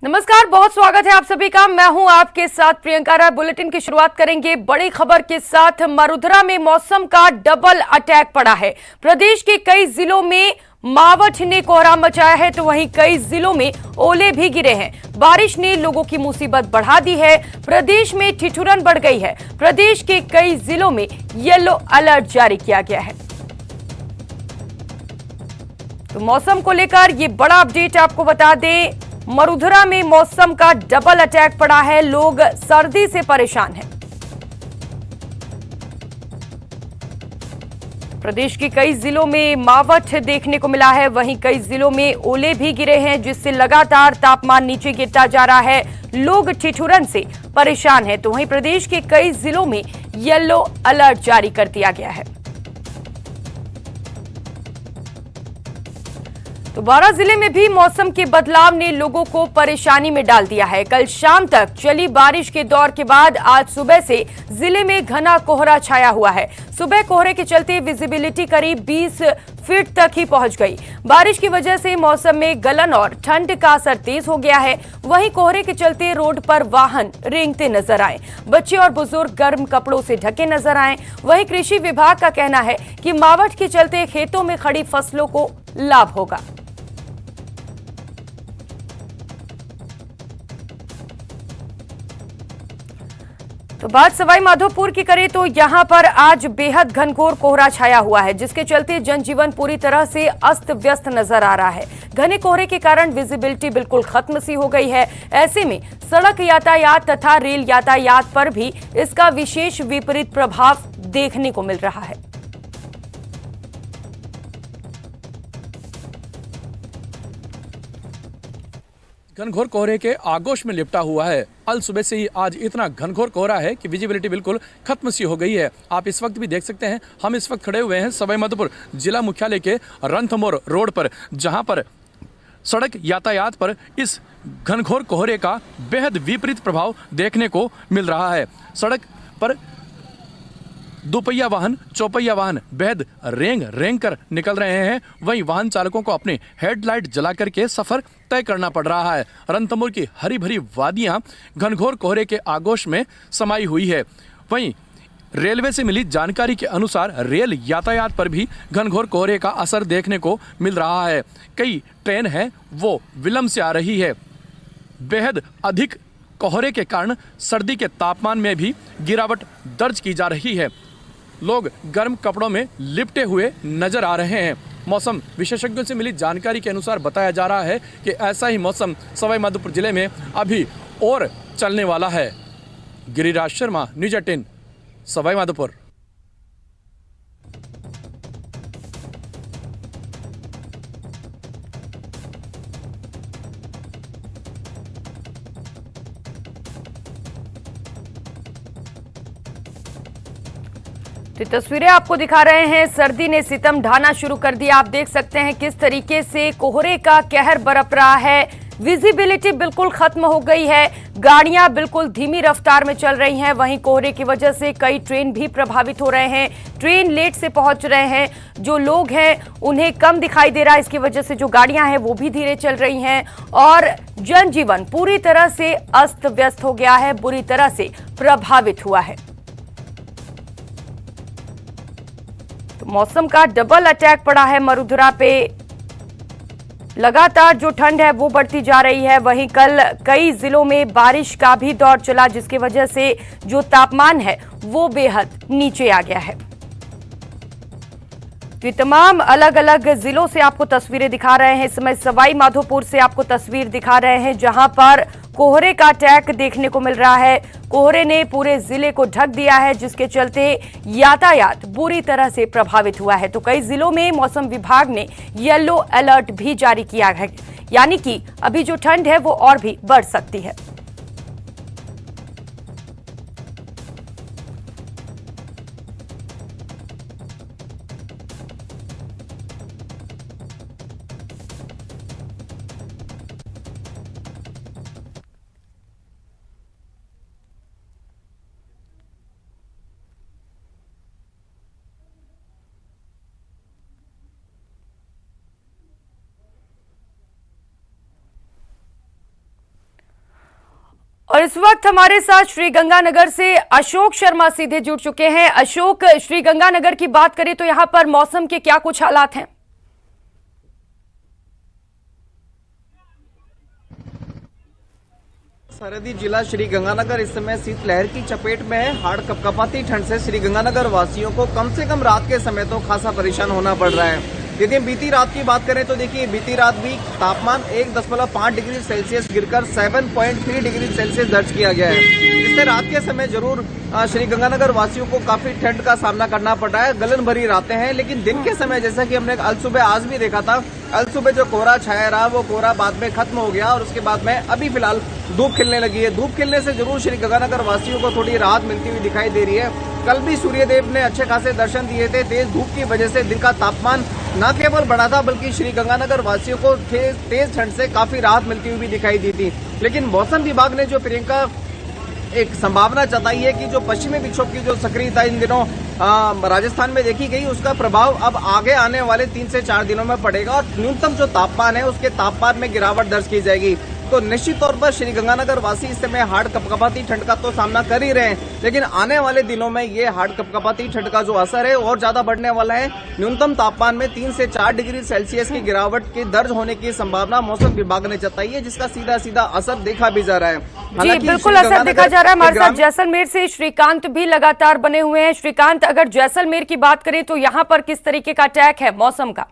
नमस्कार, बहुत स्वागत है आप सभी का। मैं हूं आपके साथ प्रियंका राय। बुलेटिन की शुरुआत करेंगे बड़ी खबर के साथ। मरुधरा में मौसम का डबल अटैक पड़ा है। प्रदेश के कई जिलों में मावठ ने कोहराम मचाया है, तो वहीं कई जिलों में ओले भी गिरे हैं। बारिश ने लोगों की मुसीबत बढ़ा दी है। प्रदेश में ठिठुरन बढ़ गई है। प्रदेश के कई जिलों में येलो अलर्ट जारी किया गया है। तो मौसम को लेकर ये बड़ा अपडेट आपको बता दें। मरुधरा में मौसम का डबल अटैक पड़ा है। लोग सर्दी से परेशान हैं। प्रदेश के कई जिलों में मावठ देखने को मिला है, वहीं कई जिलों में ओले भी गिरे हैं, जिससे लगातार तापमान नीचे गिरता जा रहा है। लोग ठिठुरन से परेशान हैं। तो वहीं प्रदेश के कई जिलों में येलो अलर्ट जारी कर दिया गया है। तो 12 जिले में भी मौसम के बदलाव ने लोगों को परेशानी में डाल दिया है। कल शाम तक चली बारिश के दौर के बाद आज सुबह से जिले में घना कोहरा छाया हुआ है। सुबह कोहरे के चलते विजिबिलिटी करीब 20 फीट तक ही पहुंच गई। बारिश की वजह से मौसम में गलन और ठंड का असर तेज हो गया है। वहीं कोहरे के चलते रोड पर वाहन रेंगते नजर आए। बच्चे और बुजुर्ग गर्म कपड़ों से ढके नजर आए। वहीं कृषि विभाग का कहना है कि मावठ के चलते खेतों में खड़ी फसलों को लाभ होगा। तो बात सवाई माधोपुर की करें तो यहां पर आज बेहद घनघोर कोहरा छाया हुआ है, जिसके चलते जनजीवन पूरी तरह से अस्त व्यस्त नजर आ रहा है। घने कोहरे के कारण विजिबिलिटी बिल्कुल खत्म सी हो गई है। ऐसे में सड़क यातायात तथा रेल यातायात पर भी इसका विशेष विपरीत प्रभाव देखने को मिल रहा है। घनघोर कोहरे के आगोश में लिपटा हुआ है। अल सुबह से ही आज इतना घनघोर कोहरा है कि विजिबिलिटी बिल्कुल खत्म सी हो गई है। आप इस वक्त भी देख सकते हैं, हम इस वक्त खड़े हुए हैं सवाई माधोपुर जिला मुख्यालय के रणथंभौर रोड पर, जहां पर सड़क यातायात पर इस घनघोर कोहरे का बेहद विपरीत प्रभाव देखने को मिल रहा है। सड़क पर दोपहिया वाहन, चौपहिया वाहन बेहद रेंग कर निकल रहे हैं। वहीं वाहन चालकों को अपने हेडलाइट जला करके सफर तय करना पड़ रहा है। रणथंभौर की हरी भरी वादियां घनघोर कोहरे के आगोश में समाई हुई है। वहीं रेलवे से मिली जानकारी के अनुसार रेल यातायात पर भी घनघोर कोहरे का असर देखने को मिल रहा है। कई ट्रेन हैं वो विलंब से आ रही है। बेहद अधिक कोहरे के कारण सर्दी के तापमान में भी गिरावट दर्ज की जा रही है। लोग गर्म कपड़ों में लिपटे हुए नजर आ रहे हैं। मौसम विशेषज्ञों से मिली जानकारी के अनुसार बताया जा रहा है कि ऐसा ही मौसम सवाई माधोपुर जिले में अभी और चलने वाला है। गिरिराज शर्मा, न्यूज़ 18, सवाई माधोपुर। तो तस्वीरें आपको दिखा रहे हैं। सर्दी ने सितम ढाना शुरू कर दिया। आप देख सकते हैं किस तरीके से कोहरे का कहर बरप रहा है। विजिबिलिटी बिल्कुल खत्म हो गई है। गाड़ियां बिल्कुल धीमी रफ्तार में चल रही हैं। वहीं कोहरे की वजह से कई ट्रेन भी प्रभावित हो रहे हैं। ट्रेन लेट से पहुंच रहे हैं। जो लोग हैं उन्हें कम दिखाई दे रहा है। इसकी वजह से जो गाड़ियां हैं वो भी धीरे चल रही हैं और जनजीवन पूरी तरह से अस्त व्यस्त हो गया है, बुरी तरह से प्रभावित हुआ है। तो मौसम का डबल अटैक पड़ा है मरुधरा पे। लगातार जो ठंड है वो बढ़ती जा रही है। वहीं कल कई जिलों में बारिश का भी दौर चला, जिसकी वजह से जो तापमान है वो बेहद नीचे आ गया है। तो तमाम अलग अलग जिलों से आपको तस्वीरें दिखा रहे हैं। इस समय सवाई माधोपुर से आपको तस्वीर दिखा रहे हैं, जहां पर कोहरे का अटैक देखने को मिल रहा है। कोहरे ने पूरे जिले को ढक दिया है, जिसके चलते यातायात बुरी तरह से प्रभावित हुआ है। तो कई जिलों में मौसम विभाग ने येलो अलर्ट भी जारी किया है, यानी कि अभी जो ठंड है वो और भी बढ़ सकती है। और इस वक्त हमारे साथ श्रीगंगानगर से अशोक शर्मा सीधे जुड़ चुके हैं। अशोक, श्रीगंगानगर की बात करें तो यहाँ पर मौसम के क्या कुछ हालात हैं? सरहदी जिला श्रीगंगानगर इस समय शीतलहर की चपेट में है। हाड़ कपकपाती ठंड से श्रीगंगानगर वासियों को कम से कम रात के समय तो खासा परेशान होना पड़ रहा है। यदि बीती रात की बात करें तो देखिए, बीती रात भी तापमान 1.5 डिग्री सेल्सियस गिरकर 7.3 डिग्री सेल्सियस दर्ज किया गया है, जिससे रात के समय जरूर श्रीगंगानगर वासियों को काफी ठंड का सामना करना पड़ रहा है। गलन भरी रातें हैं, लेकिन दिन के समय जैसा कि हमने अल सुबह आज भी देखा था, अल सुबह जो कोहरा छाया रहा वो कोहरा बाद में खत्म हो गया और उसके बाद में अभी फिलहाल धूप खिलने लगी है। धूप खिलने से जरूर श्रीगंगानगर वासियों को थोड़ी राहत मिलती हुई दिखाई दे रही है। कल भी सूर्यदेव ने अच्छे खासे दर्शन दिए थे। तेज धूप की वजह से दिन का तापमान न केवल बढ़ा था, बल्कि श्रीगंगानगर वासियों को तेज ठंड से काफी राहत मिलती हुई भी दिखाई दी थी। लेकिन मौसम विभाग ने जो प्रियंका एक संभावना जताई है कि जो पश्चिमी विक्षोभ की जो सक्रियता इन दिनों राजस्थान में देखी गई, उसका प्रभाव अब आगे आने वाले 3 से 4 दिनों में पड़ेगा और न्यूनतम जो तापमान है उसके तापमान में गिरावट दर्ज की जाएगी। तो निश्चित तौर पर श्रीगंगानगर वासी इस समय हाड़ कपकपाती ठंड का तो सामना कर ही रहे हैं, लेकिन आने वाले दिनों में ये हाड़ कपकपाती ठंड का जो असर है और ज्यादा बढ़ने वाला है। न्यूनतम तापमान में 3 से 4 डिग्री सेल्सियस की गिरावट के दर्ज होने की संभावना मौसम विभाग ने जताई है, जिसका सीधा सीधा असर देखा भी जा रहा है। जी बिल्कुल असर देखा जा रहा है। हमारे साथ जैसलमेर से श्रीकांत भी लगातार बने हुए हैं। श्रीकांत, अगर जैसलमेर की बात करें तो यहाँ पर किस तरीके का अटैक है मौसम का?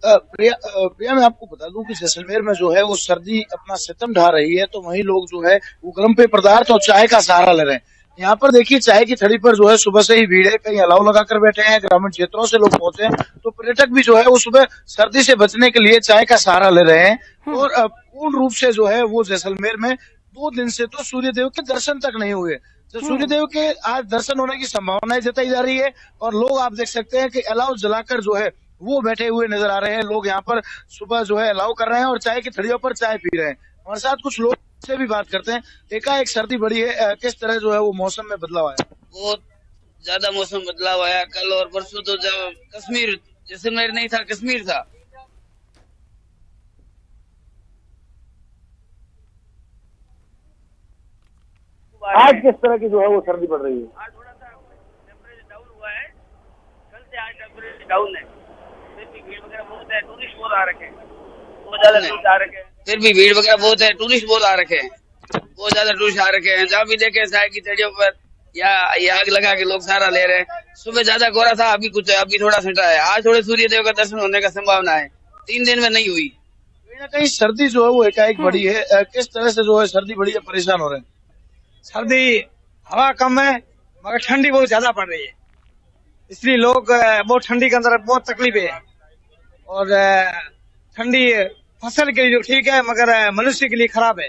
प्रिया, मैं आपको बता दूं कि जैसलमेर में जो है वो सर्दी अपना सितम ढा रही है, तो वहीं लोग जो है वो गर्म पेय पदार्थ और चाय का सहारा ले रहे हैं। यहाँ पर देखिए, चाय की थड़ी पर जो है सुबह से ही भीड़ है, कहीं अलाव लगाकर बैठे हैं, ग्रामीण क्षेत्रों से लोग पहुंचे हैं, तो पर्यटक भी जो है वो सुबह सर्दी से बचने के लिए चाय का सहारा ले रहे हैं। और पूर्ण रूप से जो है वो जैसलमेर में 2 दिन से तो सूर्यदेव के दर्शन तक नहीं हुए। तो सूर्यदेव के आज दर्शन होने की संभावनाएं जताई जा रही है और लोग आप देख सकते हैं कि अलाव जलाकर जो है वो बैठे हुए नजर आ रहे हैं। लोग यहाँ पर सुबह जो है अलाव कर रहे हैं और चाय की थड़ियों पर चाय पी रहे हैं। हमारे साथ कुछ लोग से भी बात करते हैं। एकाएक सर्दी बढ़ी है, किस तरह जो है वो मौसम में बदलाव आया? बहुत ज्यादा मौसम बदलाव आया। कल और परसों तो जब कश्मीर, जैसलमेर नहीं था, कश्मीर था। आज किस तरह की जो है वो सर्दी पड़ रही है? आज थोड़ा सा टेम्परेचर डाउन हुआ है, कल से आज टेम्परेचर डाउन है। फिर भी भीड़ वगैरह बहुत है, टूरिस्ट बहुत आ रखे हैं, बहुत ज्यादा टूरिस्ट आ रखे हैं। फिर भी भीड़ वगैरह बहुत है, टूरिस्ट बहुत आ रखे हैं, बहुत ज्यादा टूरिस्ट आ रखे हैं। जहाँ भी देखे चाय की थड़ियों पर या आग लगा के लोग सहारा ले रहे हैं। सुबह ज्यादा कोहरा था, अभी थोड़ा छटा है। आज थोड़े सूर्यदेव का दर्शन होने का संभावना है, 3 दिन में नहीं हुई। कहीं ना कहीं सर्दी जो है वो एकाएक बढ़ी है, किस तरह से जो है सर्दी बढ़ी है, परेशान हो रहे हैं? सर्दी हवा कम है मगर ठंडी बहुत ज्यादा पड़ रही है, इसलिए लोग बहुत ठंडी के अंदर बहुत तकलीफ है। और ठंडी फसल के लिए ठीक है मगर मनुष्य के लिए खराब है,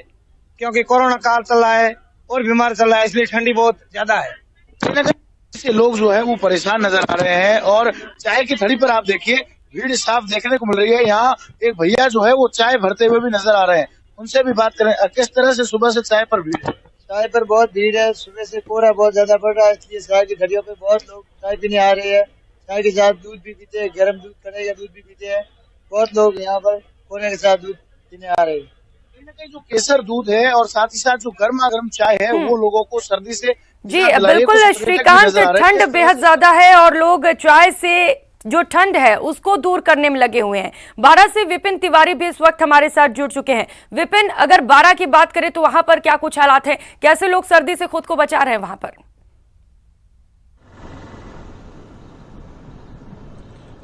क्योंकि कोरोना काल चल रहा है और बीमार चल रहा है, इसलिए ठंडी बहुत ज्यादा है। इससे लोग जो है वो परेशान नजर आ रहे हैं। और चाय की थड़ी पर आप देखिए भीड़ साफ देखने को मिल रही है। यहाँ एक भैया जो है वो चाय भरते हुए भी नजर आ रहे हैं, उनसे भी बात करें। किस तरह से सुबह से चाय पर भीड़ है? चाय पर बहुत भीड़ है, सुबह से कोहरा बहुत ज्यादा पड़ रहा है, इसलिए चाय की घड़ियों पे बहुत लोग चाय पीने आ रहे हैं। चाय के साथ दूध भी पीते हैं, गर्म दूध करेगा दूध भी पीते हैं। बहुत लोग यहाँ पर कोहरे के साथ दूध पीने आ रहे हैं। कहीं ना कहीं जो केसर दूध है और साथ ही साथ जो गर्मा गर्म चाय है वो लोगों को सर्दी से जी बिल्कुल श्रीकांत, ठंड बेहद ज्यादा है और लोग चाय से जो ठंड है उसको दूर करने में लगे हुए हैं। बारा से विपिन तिवारी भी इस वक्त हमारे साथ जुड़ चुके हैं। विपिन, अगर बारा की बात करें तो वहां पर क्या कुछ हालात हैं, कैसे लोग सर्दी से खुद को बचा रहे हैं वहां पर?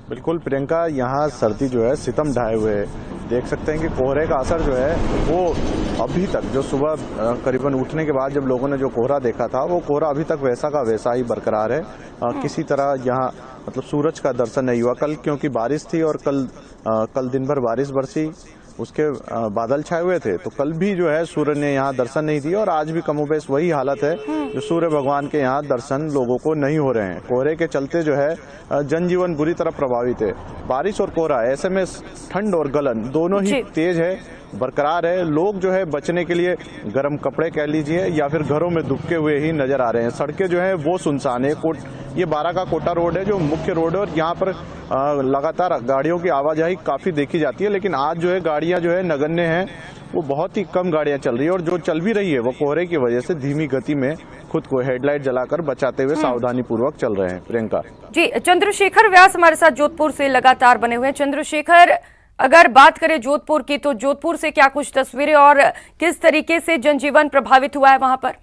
बिल्कुल प्रियंका, यहाँ सर्दी जो है सितम ढाए हुए है। देख सकते हैं कि कोहरे का असर जो है वो अभी तक, जो सुबह करीबन उठने के बाद जब लोगों ने जो कोहरा देखा था वो कोहरा अभी तक वैसा का वैसा ही बरकरार है। किसी तरह यहाँ मतलब सूरज का दर्शन नहीं हुआ कल, क्योंकि बारिश थी और कल दिन भर बारिश बरसी, उसके बादल छाए हुए थे, तो कल भी जो है सूर्य ने यहाँ दर्शन नहीं दिया और आज भी कमोबेश वही हालत है, जो सूर्य भगवान के यहाँ दर्शन लोगों को नहीं हो रहे हैं। कोहरे के चलते जो है जनजीवन बुरी तरह प्रभावित है। बारिश और कोहरा, ऐसे में ठंड और गलन दोनों ही तेज है, बरकरार है। लोग जो है बचने के लिए गर्म कपड़े कह लीजिए या फिर घरों में दुबके हुए ही नजर आ रहे हैं। सड़कें जो है वो सुनसान है। ये बारा का कोटा रोड है जो मुख्य रोड है और यहाँ पर लगातार गाड़ियों की आवाजाही काफी देखी जाती है, लेकिन आज जो है गाड़ियां जो है नगण्य हैं, वो बहुत ही कम गाड़ियां चल रही है और जो चल भी रही है वो कोहरे की वजह से धीमी गति में खुद को हेडलाइट जलाकर बचाते हुए सावधानी पूर्वक चल रहे हैं। प्रियंका जी, चंद्रशेखर व्यास हमारे साथ जोधपुर से लगातार बने हुए हैं। चंद्रशेखर, अगर बात करें जोधपुर की तो जोधपुर से क्या कुछ तस्वीरें और किस तरीके से जनजीवन प्रभावित हुआ है वहां पर?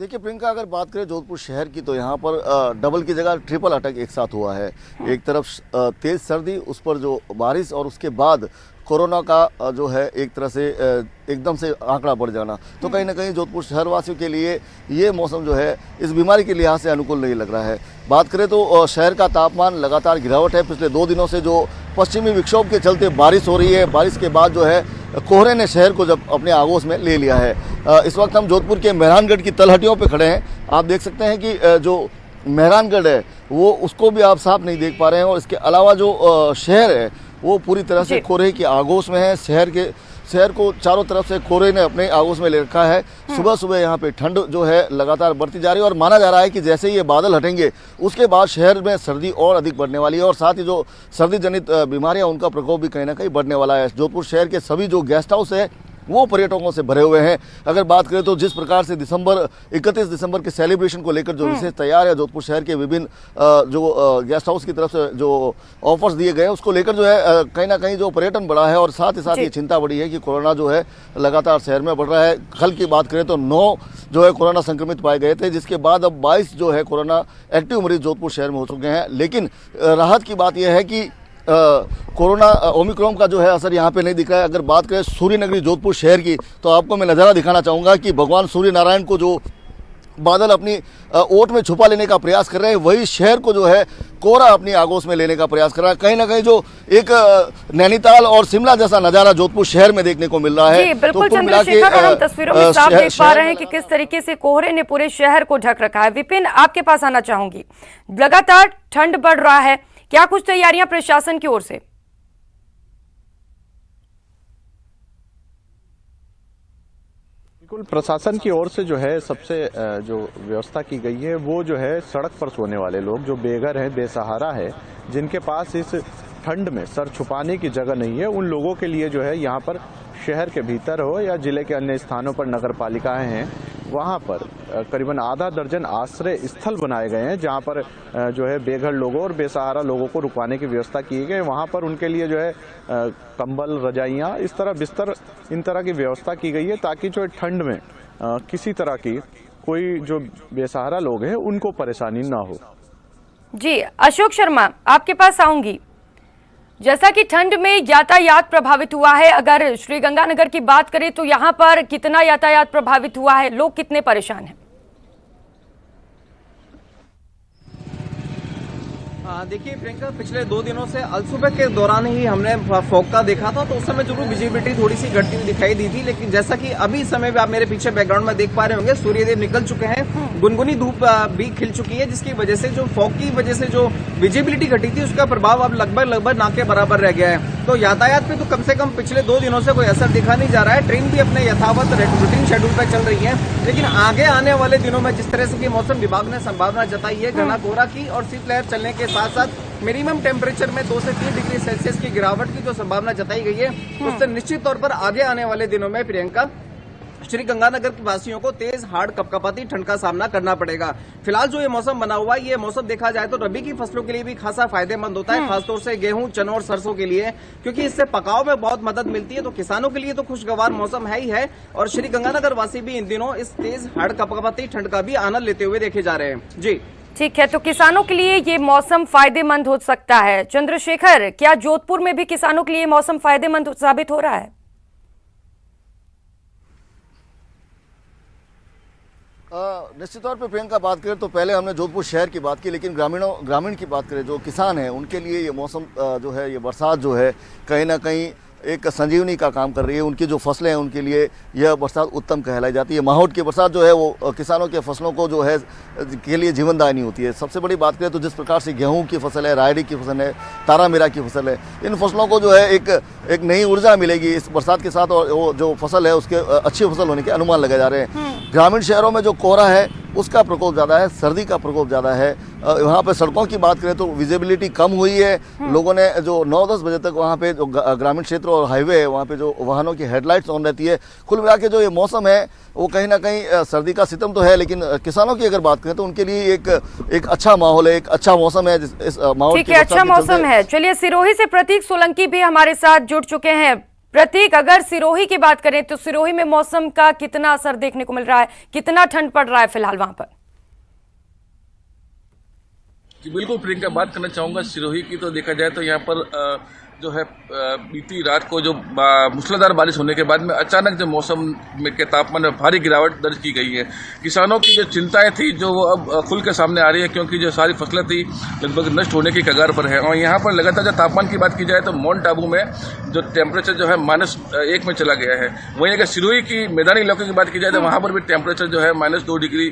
देखिए प्रियंका, अगर बात करें जोधपुर शहर की तो यहाँ पर डबल की जगह ट्रिपल अटैक एक साथ हुआ है। एक तरफ तेज सर्दी, उस पर जो बारिश और उसके बाद कोरोना का जो है एक तरह से एकदम से आंकड़ा बढ़ जाना, तो कहीं ना कहीं जोधपुर शहरवासियों के लिए ये मौसम जो है इस बीमारी के लिहाज से अनुकूल नहीं लग रहा है। बात करें तो शहर का तापमान लगातार गिरावट है। पिछले 2 दिनों से जो पश्चिमी विक्षोभ के चलते बारिश हो रही है, बारिश के बाद जो है कोहरे ने शहर को जब अपने आगोश में ले लिया है। इस वक्त हम जोधपुर के मेहरानगढ़ की तलहटियों पर खड़े हैं। आप देख सकते हैं कि जो मेहरानगढ़ है वो उसको भी आप साफ नहीं देख पा रहे हैं और इसके अलावा जो शहर है वो पूरी तरह से कोहरे की आगोश में है। शहर को चारों तरफ से कोहरे ने अपने आगोश में ले रखा है। सुबह सुबह यहाँ पे ठंड जो है लगातार बढ़ती जा रही है और माना जा रहा है कि जैसे ही ये बादल हटेंगे उसके बाद शहर में सर्दी और अधिक बढ़ने वाली है और साथ ही जो सर्दी जनित बीमारियां उनका प्रकोप भी कहीं ना कहीं बढ़ने वाला है। जोधपुर शहर के सभी जो गेस्ट हाउस है वो पर्यटकों से भरे हुए हैं। अगर बात करें तो जिस प्रकार से 31 दिसंबर के सेलिब्रेशन को लेकर जो विशेष तैयार है जोधपुर शहर के विभिन्न जो गेस्ट हाउस की तरफ से जो ऑफर्स दिए गए उसको लेकर जो है कहीं ना कहीं जो पर्यटन बढ़ा है और साथ ही साथ ये चिंता बढ़ी है कि कोरोना जो है लगातार शहर में बढ़ रहा है। कल की बात करें तो 9 जो है कोरोना संक्रमित पाए गए थे, जिसके बाद अब 22 जो है कोरोना एक्टिव मरीज जोधपुर शहर में हो चुके हैं। लेकिन राहत की बात यह है कि कोरोना ओमिक्रॉन का जो है असर यहाँ पे नहीं दिख रहा है। अगर बात करें सूर्य नगरी जोधपुर शहर की तो आपको मैं नज़ारा दिखाना चाहूँगा कि भगवान सूर्य नारायण को जो बादल अपनी ओट में छुपा लेने का प्रयास कर रहे हैं, वही शहर को जो है कोहरा अपनी आगोश में लेने का प्रयास कर रहा है। कहीं ना कहीं जो एक नैनीताल और शिमला जैसा नज़ारा जोधपुर शहर में देखने को मिल रहा है। जी बिल्कुल चंद्रशेखर, हम तस्वीरों में साफ देख पा रहे हैं कि किस तरीके से कोहरे ने पूरे शहर को ढक रखा है। विपिन, आपके पास आना चाहूंगी, लगातार ठंड बढ़ रहा है, क्या कुछ तैयारियां प्रशासन की ओर से? बिल्कुल, प्रशासन की ओर से जो है सबसे जो व्यवस्था की गई है वो जो है सड़क पर सोने वाले लोग जो बेघर हैं, बेसहारा है, जिनके पास इस ठंड में सर छुपाने की जगह नहीं है, उन लोगों के लिए जो है यहाँ पर शहर के भीतर हो या जिले के अन्य स्थानों पर नगर पालिकाएं हैं, वहाँ पर करीबन आधा दर्जन आश्रय स्थल बनाए गए हैं जहाँ पर जो है बेघर लोगों और बेसहारा लोगों को रुकवाने की व्यवस्था की गई। वहाँ पर उनके लिए जो है कंबल, रजाइयाँ, इस तरह बिस्तर, इन तरह की व्यवस्था की गई है ताकि जो ठंड में किसी तरह की कोई जो बेसहारा लोग हैं उनको परेशानी ना हो। जी अशोक शर्मा, आपके पास आऊंगी। जैसा कि ठंड में यातायात प्रभावित हुआ है, अगर श्रीगंगानगर की बात करें तो यहाँ पर कितना यातायात प्रभावित हुआ है, लोग कितने परेशान हैं? देखिए प्रियंका, पिछले 2 दिनों से अलसुबह के दौरान ही हमने फोका देखा था, तो उस समय जरूर विजिबिलिटी थोड़ी सी घटती हुई दिखाई दी थी, लेकिन जैसा कि अभी समय में आप मेरे पीछे बैकग्राउंड में देख पा रहे होंगे, सूर्यदेव निकल चुके हैं, गुनगुनी धूप भी खिल चुकी है, जिसकी वजह से जो फॉग की वजह से जो विजिबिलिटी घटी थी उसका प्रभाव अब लगभग ना के बराबर रह गया है। तो यातायात पे तो कम से कम पिछले 2 दिनों से कोई असर दिखा नहीं जा रहा है। ट्रेन भी अपने यथावत रूटीन शेड्यूल पर चल रही है, लेकिन आगे आने वाले दिनों में जिस तरह से कि मौसम विभाग ने संभावना जताई है घना कोहरा की और शीतलहर चलने के साथ साथ मिनिमम टेम्परेचर में 2 से 3 डिग्री सेल्सियस की गिरावट की जो संभावना जताई गई है, उससे निश्चित तौर पर आगे आने वाले दिनों में प्रियंका श्रीगंगानगर के वासियों को तेज हार्ड कपकपाती ठंड का सामना करना पड़ेगा। फिलहाल जो ये मौसम बना हुआ है, ये मौसम देखा जाए तो रबी की फसलों के लिए भी खासा फायदेमंद होता है, खासतौर से गेहूं, चनों और सरसों के लिए, क्योंकि इससे पकाव में बहुत मदद मिलती है। तो किसानों के लिए तो खुशगवार मौसम है ही है और श्रीगंगानगर वासी भी इन दिनों इस तेज हार्ड कपकपाती ठंड का भी आनंद लेते हुए देखे जा रहे हैं। जी ठीक है, तो किसानों के लिए ये मौसम फायदेमंद हो सकता है। चंद्रशेखर, क्या जोधपुर में भी किसानों के लिए मौसम फायदेमंद साबित हो रहा है? निश्चित तौर पर प्रियंका बात करें तो पहले हमने जोधपुर शहर की बात की, लेकिन ग्रामीण की बात करें जो किसान हैं उनके लिए ये मौसम जो है, ये बरसात जो है कहीं ना कहीं एक संजीवनी का काम कर रही है। उनकी जो फसलें हैं उनके लिए यह बरसात उत्तम कहलाई जाती है। माहौट की बरसात जो है वो किसानों के फसलों को जो है के लिए जीवनदायिनी होती है। सबसे बड़ी बात करें तो जिस प्रकार से गेहूं की फसल है, रायडी की फसल है, तारामीरा की फसल है, इन फसलों को जो है एक नई ऊर्जा मिलेगी इस बरसात के साथ, और वो जो फसल है उसके अच्छी फसल होने के अनुमान लगाए जा रहे हैं। ग्रामीण शहरों में जो कोहरा है उसका प्रकोप ज़्यादा है, सर्दी का प्रकोप ज़्यादा है। वहाँ पे सड़कों की बात करें तो विजिबिलिटी कम हुई है। लोगों ने जो 9-10 बजे तक वहाँ पे जो ग्रामीण क्षेत्र और हाईवे है वहाँ पे जो वाहनों की हेडलाइट्स ऑन रहती है। कुल मिला के जो ये मौसम है वो कहीं ना कहीं सर्दी का सितम तो है, लेकिन किसानों की अगर बात करें तो उनके लिए एक अच्छा माहौल है, एक अच्छा मौसम है। इस माहौल ठीक है, अच्छा मौसम है। चलिए, सिरोही से प्रतीक सोलंकी भी हमारे साथ जुड़ चुके हैं। प्रतीक, अगर सिरोही की बात करें तो सिरोही में मौसम का कितना असर देखने को मिल रहा है, कितना ठंड पड़ रहा है फिलहाल वहां पर? जी बिल्कुल प्रियंका, बात करना चाहूँगा सिरोही की। तो देखा जाए तो यहाँ पर जो है बीती रात को जो मूसलाधार बारिश होने के बाद में अचानक जो मौसम में के तापमान में भारी गिरावट दर्ज की गई है। किसानों की जो चिंताएं थी जो वो अब खुल के सामने आ रही है, क्योंकि जो सारी फसलें थी लगभग नष्ट होने की कगार पर है। और यहाँ पर लगातार जो तापमान की बात की जाए तो माउंट आबू में जो टेम्परेचर जो है -1 में चला गया है। वहीं अगर सिरोही की मैदानी इलाकों की बात की जाए तो वहाँ पर भी टेम्परेचर जो है -2 डिग्री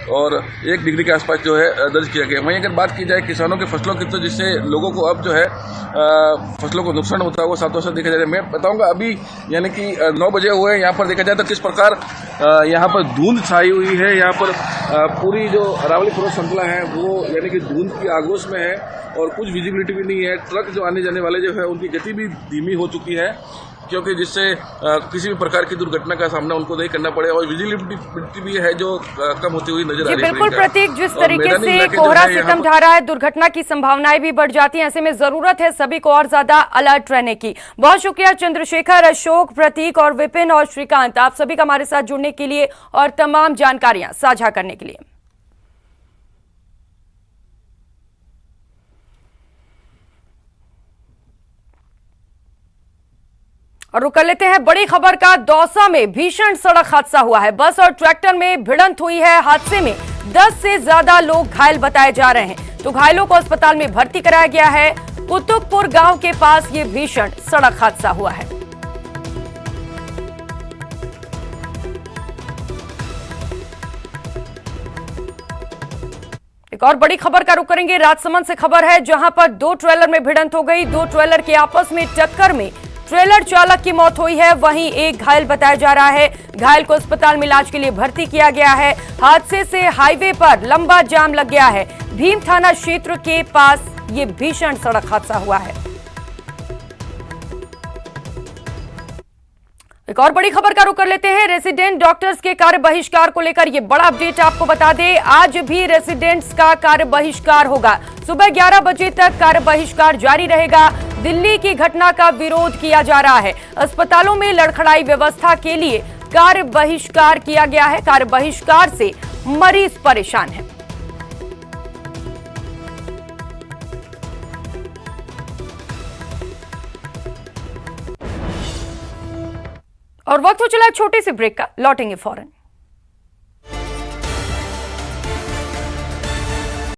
और 1 डिग्री के आसपास जो है दर्ज किया गया। वहीं अगर बात की जाए किसानों की फसलों की, तो जिससे लोगों को अब जो है फसलों को नुकसान होता है वो साथों साथ देखा जाए। मैं बताऊंगा अभी यानी कि 9 बजे हुए यहाँ पर देखा जाए तो किस प्रकार यहाँ पर धुंध छाई हुई है। यहाँ पर पूरी जो अरावली पर्वत श्रृंखला है वो यानी कि धुंध की आगोश में है और कुछ विजिबिलिटी भी नहीं है। ट्रक जो आने जाने वाले जो है उनकी गति भी धीमी हो चुकी है, क्योंकि जिससे किसी भी प्रकार की दुर्घटना का सामना उनको नहीं करना पड़े। और विजिबिलिटी भी है जो कम होती हुई नजर आ रही है। बिल्कुल प्रतीक, जिस तरीके से कोहरा सितम ढा रहा है, दुर्घटना की संभावनाएं भी बढ़ जाती हैं। ऐसे में जरूरत है सभी को और ज्यादा अलर्ट रहने की। बहुत शुक्रिया चंद्रशेखर, अशोक, प्रतीक और विपिन और श्रीकांत, आप सभी का हमारे साथ जुड़ने के लिए और तमाम जानकारियां साझा करने के लिए। और रुक कर लेते हैं बड़ी खबर का। दौसा में भीषण सड़क हादसा हुआ है। बस और ट्रैक्टर में भिड़ंत हुई है। हादसे में 10 से ज्यादा लोग घायल बताए जा रहे हैं, तो घायलों को अस्पताल में भर्ती कराया गया है। कुतुबपुर गांव के पास ये भीषण सड़क हादसा हुआ है। एक और बड़ी खबर का रुख करेंगे। राजसमंद से खबर है, जहां पर 2 ट्रेलर में भिड़ंत हो गई। 2 ट्रेलर के आपस में टक्कर में ट्रेलर चालक की मौत हुई है, वहीं एक घायल बताया जा रहा है। घायल को अस्पताल में इलाज के लिए भर्ती किया गया है। हादसे से हाईवे पर लंबा जाम लग गया है। भीम थाना क्षेत्र के पास ये भीषण सड़क हादसा हुआ है। एक और बड़ी खबर का रुख कर लेते हैं। रेसिडेंट डॉक्टर्स के कार्य बहिष्कार को लेकर ये बड़ा अपडेट आपको बता दें। आज भी रेसिडेंट्स का कार्य बहिष्कार होगा। सुबह 11 बजे तक कार्य बहिष्कार जारी रहेगा। दिल्ली की घटना का विरोध किया जा रहा है। अस्पतालों में लड़खड़ाई व्यवस्था के लिए कार्य बहिष्कार किया गया है। कार्य बहिष्कार से मरीज परेशान है। और वक्त हो चला एक छोटे से ब्रेक का, लौटेंगे फौरन।